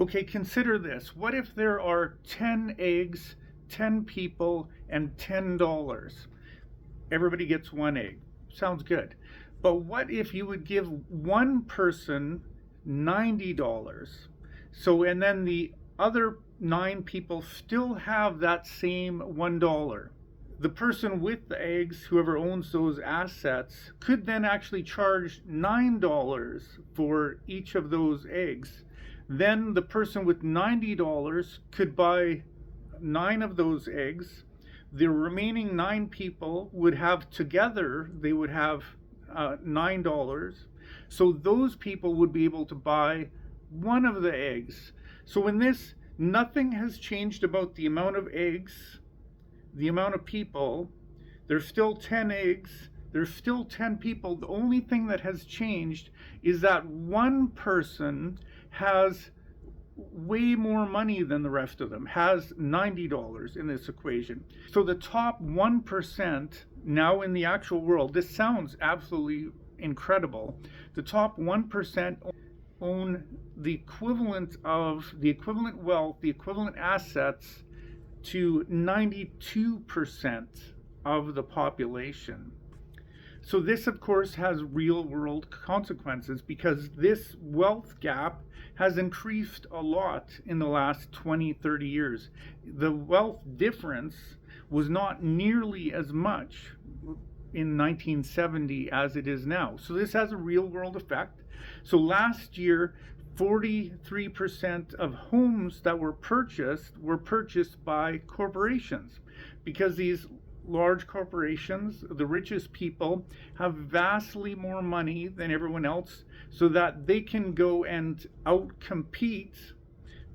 Okay, consider this. What if there are 10 eggs, 10 people, and $10? Everybody gets one egg. Sounds good. But what if you would give one person $90? So, and then the other nine people still have that same $1. The person with the eggs, whoever owns those assets, could then actually charge $9 for each of those eggs. Then the person with $90 could buy 9 of those eggs. The remaining 9 people would have together, they would have $9. So those people would be able to buy one of the eggs. So in this, nothing has changed about the amount of eggs, the amount of people. There's still 10 eggs, there's still 10 people. The only thing that has changed is that one person has way more money than the rest of them, has $90 in this equation. So the top 1% now in the actual world, this sounds absolutely incredible. The top 1% own the equivalent wealth, the equivalent assets to 92% of the population. So this, of course, has real world consequences because this wealth gap has increased a lot in the last 20, 30 years. The wealth difference was not nearly as much in 1970 as it is now. So this has a real world effect. So last year, 43% of homes that were purchased by corporations, because these large corporations, the richest people, have vastly more money than everyone else, so that they can go and outcompete,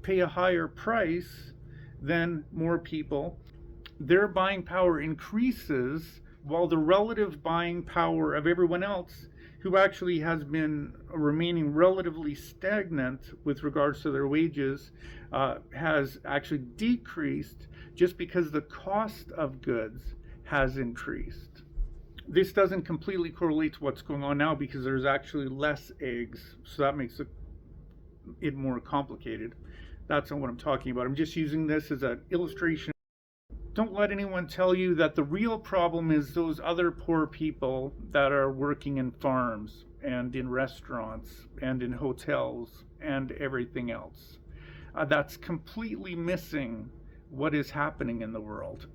pay a higher price than more people. Their buying power increases while the relative buying power of everyone else, who actually has been remaining relatively stagnant with regards to their wages, has actually decreased just because the cost of goods has increased. This doesn't completely correlate to what's going on now because there's actually less eggs, so that makes it more complicated. That's not what I'm talking about. I'm just using this as an illustration. Don't let anyone tell you that the real problem is those other poor people that are working in farms and in restaurants and in hotels and everything else. That's completely missing what is happening in the world.